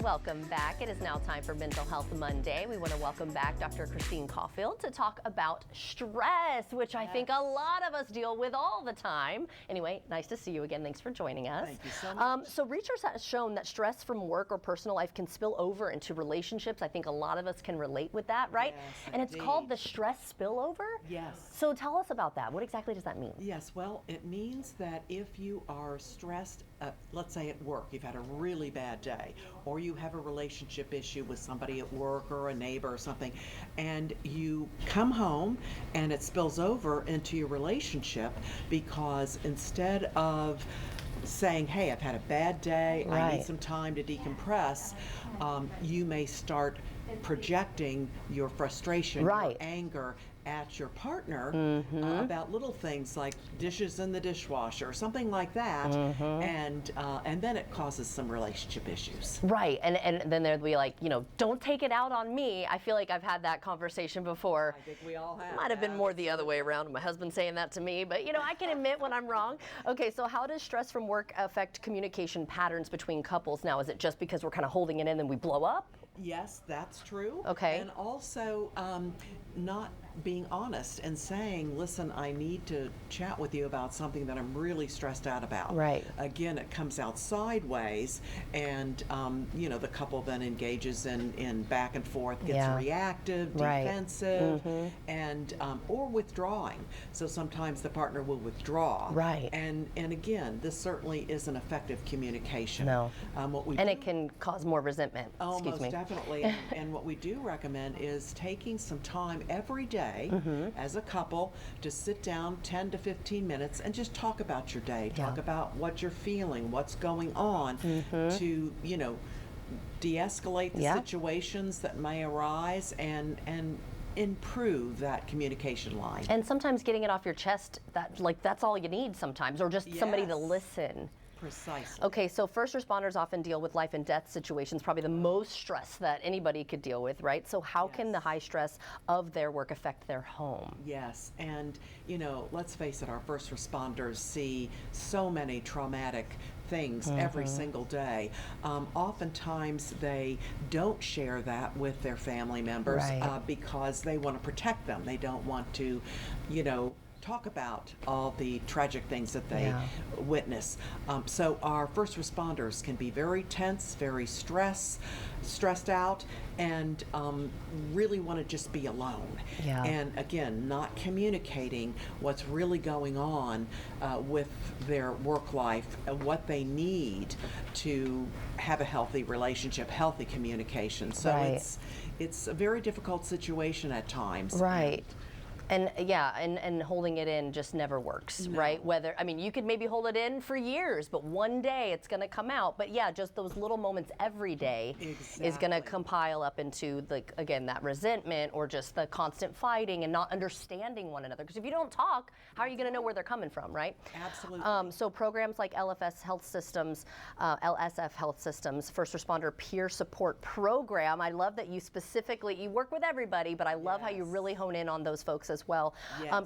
Welcome back. It is now time for Mental Health Monday. We want to welcome back Dr. Christine Caulfield to talk about stress, which I think a lot of us deal with all the time. Anyway, nice to see you again. Thanks for joining us. Thank you so much. So research has shown that stress from work or personal life can spill over into relationships. I think a lot of us can relate with that, right? Yes, and it's called the stress spillover? Yes. So tell us about that. What exactly does that mean? Yes, well, it means that if you are stressed, let's say at work, you've had a really bad day, or you have a relationship issue with somebody at work or a neighbor or something, and you come home and it spills over into your relationship because instead of saying, hey, I've had a bad day, I need some time to decompress, you may start projecting your frustration, your anger at your partner about little things like dishes in the dishwasher or something like that, and then it causes some relationship issues. Right, and then there'd be like, you know, don't take it out on me. I feel like I've had that conversation before. I think we all have. Might have been more the other way around, my husband saying that to me, but you know, I can admit when I'm wrong. Okay, so how does stress from work affect communication patterns between couples now? Is it just because we're kind of holding it in and we blow up? Yes, that's true. Okay. And also not being honest and saying, listen, I need to chat with you about something that I'm really stressed out about. Right. Again, it comes out sideways, and you know, the couple then engages in back and forth, gets reactive, defensive, and or withdrawing. So sometimes the partner will withdraw. Right. And again, this certainly isn't effective communication. No. And it can cause more resentment. Oh, Excuse me. definitely. And what we do recommend is taking some time every day as a couple to sit down 10 to 15 minutes and just talk about your day, talk about what you're feeling, what's going on, to, you know, de-escalate the situations that may arise and improve that communication line. And sometimes getting it off your chest, that's all you need sometimes, or just somebody to listen. Precisely. Okay, so first responders often deal with life and death situations, probably the most stress that anybody could deal with, right? So how can the high stress of their work affect their home? Yes, and you know, let's face it, our first responders see so many traumatic things every single day. Oftentimes they don't share that with their family members because they want to protect them. They don't want to, you know, talk about all the tragic things that they witness. So our first responders can be very tense, very stressed out, and really want to just be alone. And again, not communicating what's really going on with their work life, what they need to have a healthy relationship, healthy communication. So it's a very difficult situation at times. Right. And and holding it in just never works, right? Whether, I mean, you could maybe hold it in for years, but one day it's going to come out. But yeah, just those little moments every day is going to compile up into, like, again, that resentment or just the constant fighting and not understanding one another. Because if you don't talk, how are you going to know where they're coming from, right? Absolutely. So programs like LSF Health Systems, LSF Health Systems, First Responder Peer Support Program. I love that you specifically, you work with everybody, but I love how you really hone in on those folks as well.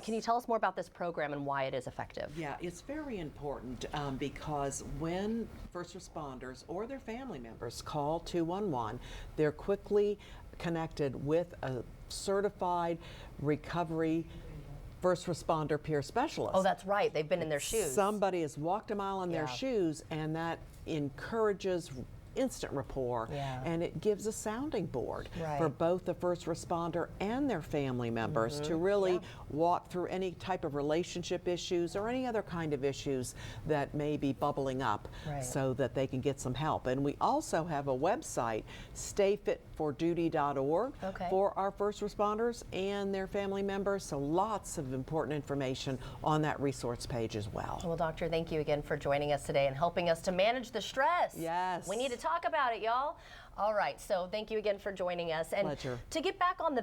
Can you tell us more about this program and why it is effective? Yeah, it's very important because when first responders or their family members call 211, they're quickly connected with a certified recovery first responder peer specialist. Oh, that's right. They've been in their shoes. Somebody has walked a mile in their shoes, and that encourages instant rapport, and it gives a sounding board for both the first responder and their family members to really walk through any type of relationship issues or any other kind of issues that may be bubbling up so that they can get some help. And we also have a website, stayfitforduty.org, for our first responders and their family members, so lots of important information on that resource page as well. Well, Doctor, thank you again for joining us today and helping us to manage the stress. Yes. We need to talk about it, y'all. All right, so thank you again for joining us. And Pleasure. to get back on the